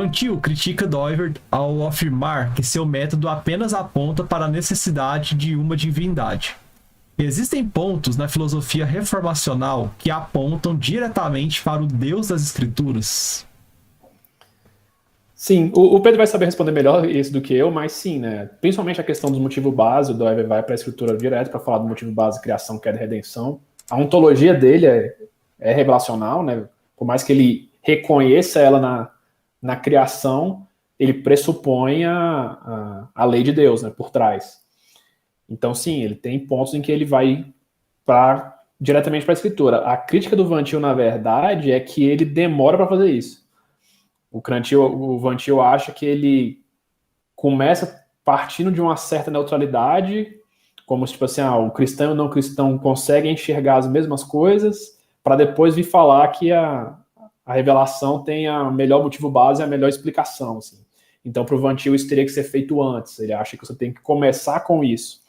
Van Til critica Doivert ao afirmar que seu método apenas aponta para a necessidade de uma divindade. Existem pontos na filosofia reformacional que apontam diretamente para o Deus das Escrituras? Sim, o Pedro vai saber responder melhor isso do que eu, mas sim, né? Principalmente a questão do motivo base, o Doivert vai para a escritura direto para falar do motivo base, criação, queda e redenção. A ontologia dele é revelacional, né? Por mais que ele reconheça ela na criação, ele pressupõe a lei de Deus, né, por trás. Então, sim, ele tem pontos em que ele vai diretamente para a escritura. A crítica do Van Til, na verdade, é que ele demora para fazer isso. O Van Til acha que ele começa partindo de uma certa neutralidade, como se, tipo assim, o cristão e o não cristão conseguem enxergar as mesmas coisas, para depois vir falar que a revelação tem a melhor motivo base e a melhor explicação. Assim. Então, para o Van Til, isso teria que ser feito antes. Ele acha que você tem que começar com isso.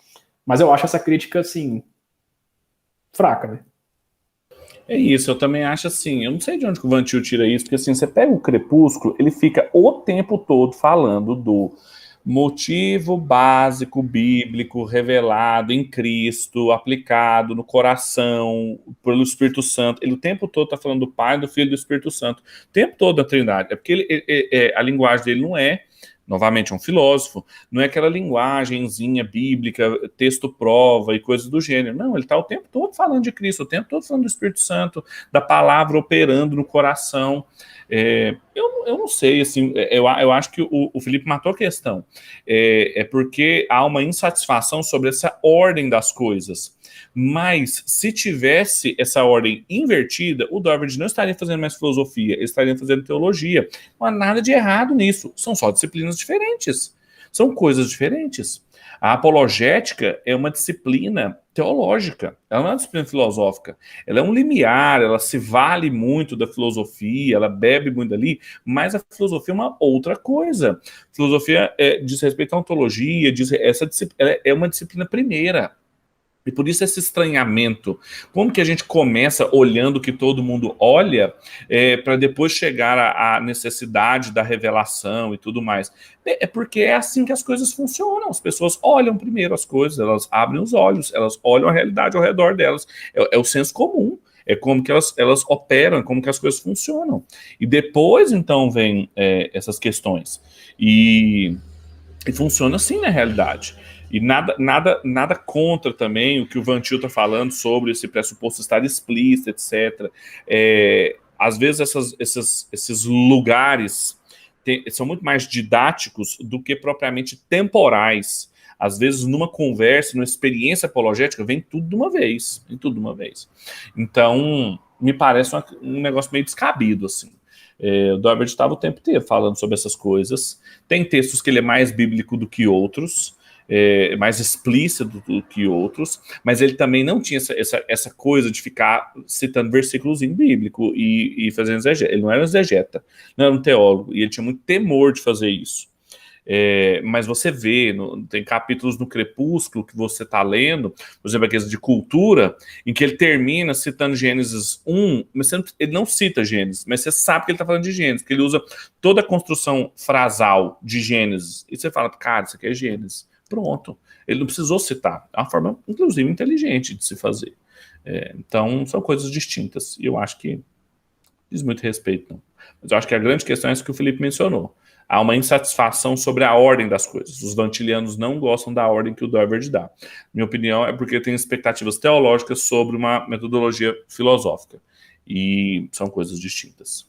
Mas eu acho essa crítica, assim, fraca, né? É isso, eu também acho assim, eu não sei de onde que o Van Til tira isso, porque assim, você pega o Crepúsculo, ele fica o tempo todo falando do motivo básico bíblico revelado em Cristo, aplicado no coração, pelo Espírito Santo. Ele o tempo todo está falando do Pai, do Filho e do Espírito Santo. O tempo todo da Trindade. É porque a linguagem dele não é, novamente, um filósofo, não é aquela linguagenzinha bíblica, texto prova e coisas do gênero. Não, ele está o tempo todo falando de Cristo, o tempo todo falando do Espírito Santo, da palavra operando no coração. Eu não sei, assim, eu acho que o Felipe matou a questão. É porque há uma insatisfação sobre essa ordem das coisas. Mas se tivesse essa ordem invertida, o Doivert não estaria fazendo mais filosofia, ele estaria fazendo teologia. Não há nada de errado nisso. São só disciplinas diferentes. São coisas diferentes. A apologética é uma disciplina teológica, ela não é uma disciplina filosófica. Ela é um limiar, ela se vale muito da filosofia, ela bebe muito dali, mas a filosofia é uma outra coisa. A filosofia diz respeito à ontologia, ela é uma disciplina primeira. E por isso esse estranhamento. Como que a gente começa olhando o que todo mundo olha para depois chegar à necessidade da revelação e tudo mais? É porque é assim que as coisas funcionam. As pessoas olham primeiro as coisas, elas abrem os olhos, elas olham a realidade ao redor delas. É o senso comum. É como que elas operam, é como que as coisas funcionam. E depois, então, vem essas questões. E funciona assim na realidade. E nada contra também o que o Van Til está falando sobre esse pressuposto estar explícito, etc. Às vezes esses lugares são muito mais didáticos do que propriamente temporais. Às vezes, numa conversa, numa experiência apologética, vem tudo de uma vez. Então, me parece um negócio meio descabido, assim. O Doivert estava o tempo inteiro falando sobre essas coisas. Tem textos que ele é mais bíblico do que outros, mais explícito do que outros, mas ele também não tinha essa coisa de ficar citando versículos bíblico e fazendo exegeta. Ele não era um exegeta, não era um teólogo, e ele tinha muito temor de fazer isso. Mas você vê, tem capítulos no Crepúsculo que você está lendo, por exemplo, aqueles de cultura, em que ele termina citando Gênesis 1, mas ele não cita Gênesis, mas você sabe que ele está falando de Gênesis, que ele usa toda a construção frasal de Gênesis, e você fala, cara, isso aqui é Gênesis. Pronto. Ele não precisou citar. É uma forma, inclusive, inteligente de se fazer. Então, são coisas distintas. E eu acho que diz muito respeito, não. Mas eu acho que a grande questão é isso que o Felipe mencionou. Há uma insatisfação sobre a ordem das coisas. Os vantilianos não gostam da ordem que o Doivert dá. Minha opinião é porque tem expectativas teológicas sobre uma metodologia filosófica. E são coisas distintas.